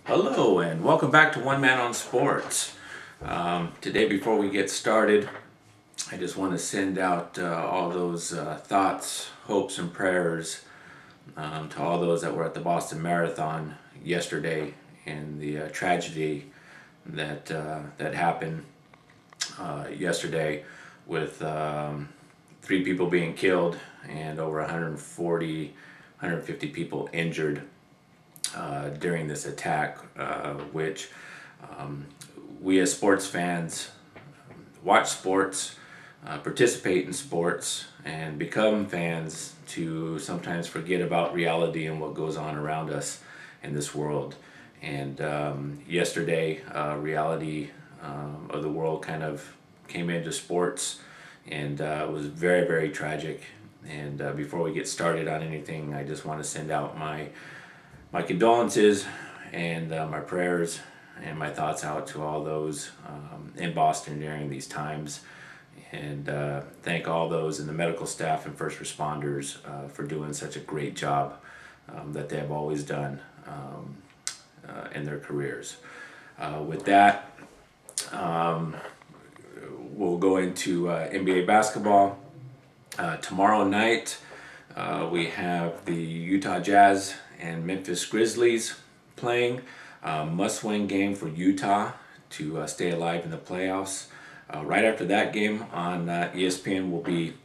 Hello and welcome back to One Man on Sports. Today, before we get started, I just want to send out all those thoughts, hopes, and prayers to all those that were at the Boston Marathon yesterday and the tragedy that happened yesterday with 3 people being killed and over 150 people injured during this attack, which we as sports fans watch sports, participate in sports, and become fans to sometimes forget about reality and what goes on around us in this world. And yesterday, reality of the world kind of came into sports, and it was very, very tragic. And before we get started on anything, I just want to send out my condolences and my prayers and my thoughts out to all those in Boston during these times, and thank all those in the medical staff and first responders for doing such a great job that they have always done in their careers. With that, we'll go into NBA basketball. Tomorrow night we have the Utah Jazz and Memphis Grizzlies playing. Must-win game for Utah to stay alive in the playoffs. Right after that game on ESPN will be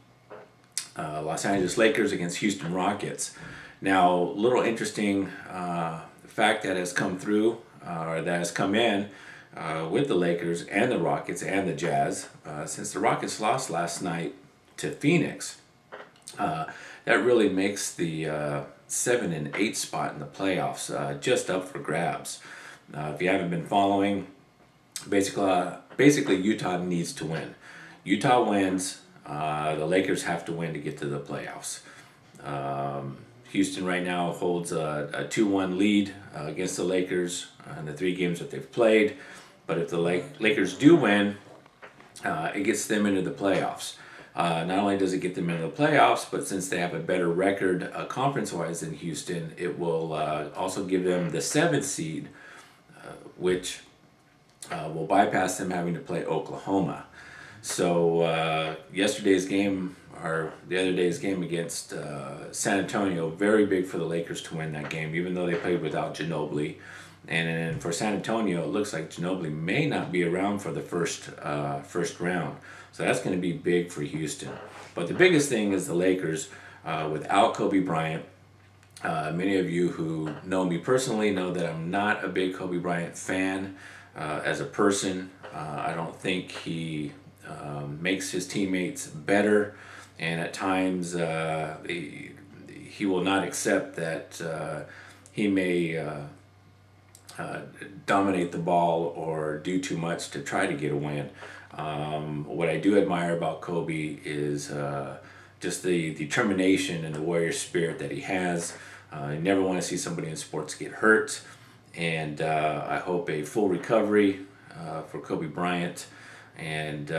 Los Angeles Lakers against Houston Rockets. Now, a little interesting fact that has come through, or that has come in with the Lakers and the Rockets and the Jazz, since the Rockets lost last night to Phoenix. That really makes the 7 and 8 spot in the playoffs just up for grabs. If you haven't been following, basically Utah needs to win. Utah wins, the Lakers have to win to get to the playoffs. Houston right now holds a 2-1 lead against the Lakers in the 3 games that they've played. But if the Lakers do win, it gets them into the playoffs. Not only does it get them into the playoffs, but since they have a better record conference-wise than Houston, it will also give them the 7th seed, which will bypass them having to play Oklahoma. So yesterday's game, or the other day's game against San Antonio, very big for the Lakers to win that game, even though they played without Ginobili. And for San Antonio, it looks like Ginobili may not be around for the first round. So that's going to be big for Houston. But the biggest thing is the Lakers without Kobe Bryant. Many of you who know me personally know that I'm not a big Kobe Bryant fan as a person. I don't think he makes his teammates better. And at times he will not accept that he may dominate the ball or do too much to try to get a win. What I do admire about Kobe is just the determination and the warrior spirit that he has. You never want to see somebody in sports get hurt, and I hope a full recovery for Kobe Bryant, and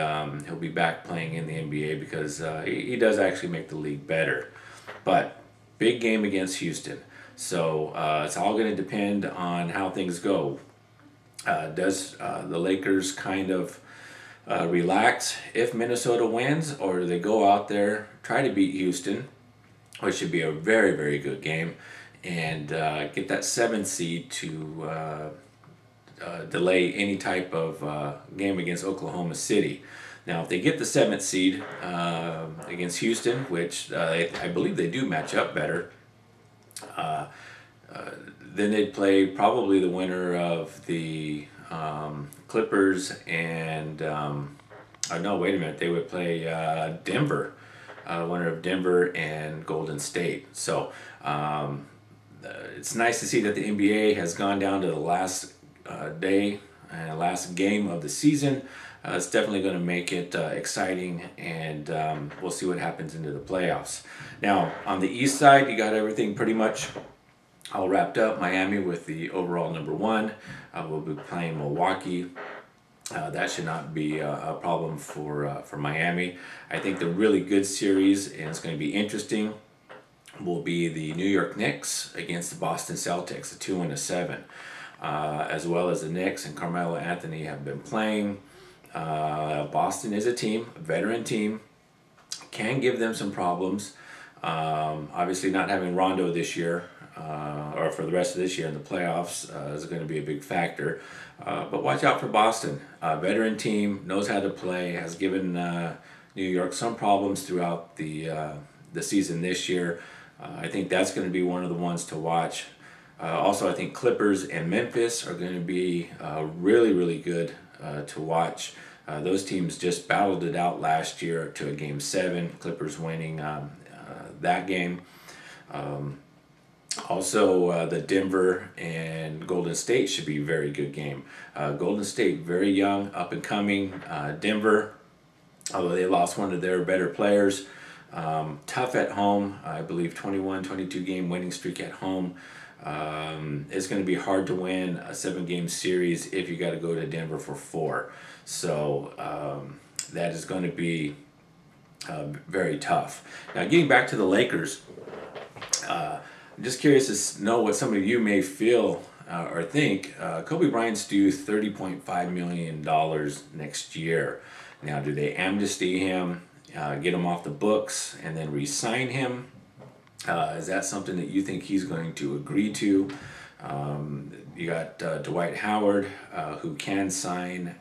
he'll be back playing in the NBA because he does actually make the league better. But big game against Houston. So it's all going to depend on how things go. Does the Lakers kind of relax if Minnesota wins, or do they go out there, try to beat Houston, which should be a very, very good game, and get that 7th seed to delay any type of game against Oklahoma City. Now, if they get the 7th seed against Houston, which I believe they do match up better, then they'd play probably the winner of the Clippers and no, wait a minute, they would play Denver, winner of Denver and Golden State. So it's nice to see that the NBA has gone down to the last day and last game of the season. It's definitely going to make it exciting, and we'll see what happens into the playoffs. Now, on the East side, you got everything pretty much all wrapped up. Miami with the overall #1. We'll be playing Milwaukee. That should not be a problem for Miami. I think the really good series, and it's going to be interesting, will be the New York Knicks against the Boston Celtics, a 2 and a 7. as well as the Knicks and Carmelo Anthony have been playing. Boston is a team, a veteran team, can give them some problems. Obviously not having Rondo this year, or for the rest of this year in the playoffs, is going to be a big factor. But watch out for Boston. Veteran team, knows how to play, has given New York some problems throughout the season this year. I think that's going to be one of the ones to watch. Also, I think Clippers and Memphis are going to be really, really good to watch. Those teams just battled it out last year to a Game 7. Clippers winning that game. Also, the Denver and Golden State should be a very good game. Golden State, very young, up and coming. Denver, although they lost one of their better players, tough at home. I believe 22 game winning streak at home. It's going to be hard to win a 7-game series if you got to go to Denver for 4. So that is going to be very tough. Now, getting back to the Lakers, I'm just curious to know what some of you may feel or think. Kobe Bryant's due $30.5 million next year. Now, do they amnesty him, get him off the books, and then re-sign him? Is that something that you think he's going to agree to? You got Dwight Howard, who can sign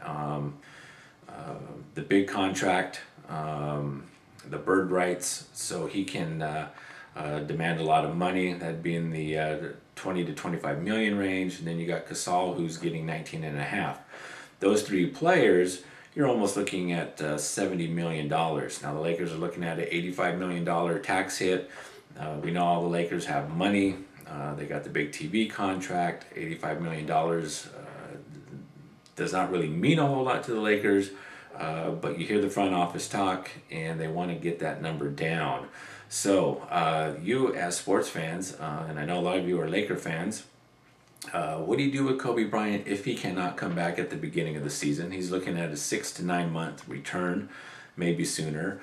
the big contract, the bird rights, so he can demand a lot of money. That'd be in the 20 to 25 million range. And then you got Gasol, who's getting 19.5. Those 3 players, you're almost looking at $70 million. Now the Lakers are looking at an $85 million tax hit. We know all the Lakers have money. They got the big TV contract. $85 million does not really mean a whole lot to the Lakers, but you hear the front office talk, and they want to get that number down. So you as sports fans, and I know a lot of you are Laker fans, what do you do with Kobe Bryant if he cannot come back at the beginning of the season? He's looking at a 6 to 9 month return, maybe sooner.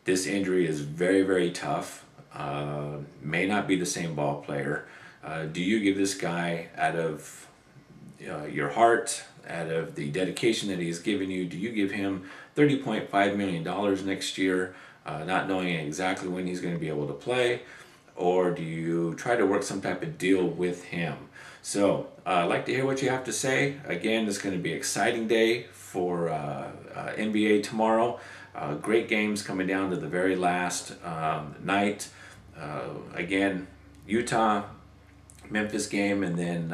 This injury is very, very tough. May not be the same ball player. Do you give this guy, out of your heart, out of the dedication that he's given you, do you give him $30.5 million next year, not knowing exactly when he's going to be able to play? Or do you try to work some type of deal with him? So I'd like to hear what you have to say. Again, it's going to be an exciting day for NBA tomorrow. Great games coming down to the very last night. Again, Utah, Memphis game, and then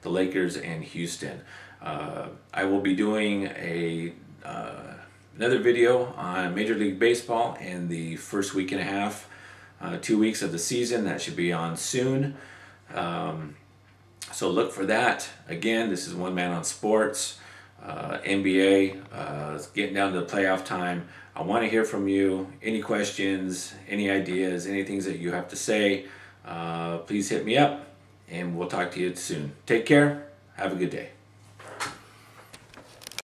the Lakers and Houston. I will be doing another video on Major League Baseball in the first week and a half, 2 weeks of the season. That should be on soon. So look for that. Again, this is One Man on Sports. NBA, it's getting down to the playoff time. I want to hear from you. Any questions, any ideas, any things that you have to say, please hit me up, and we'll talk to you soon. Take care. Have a good day.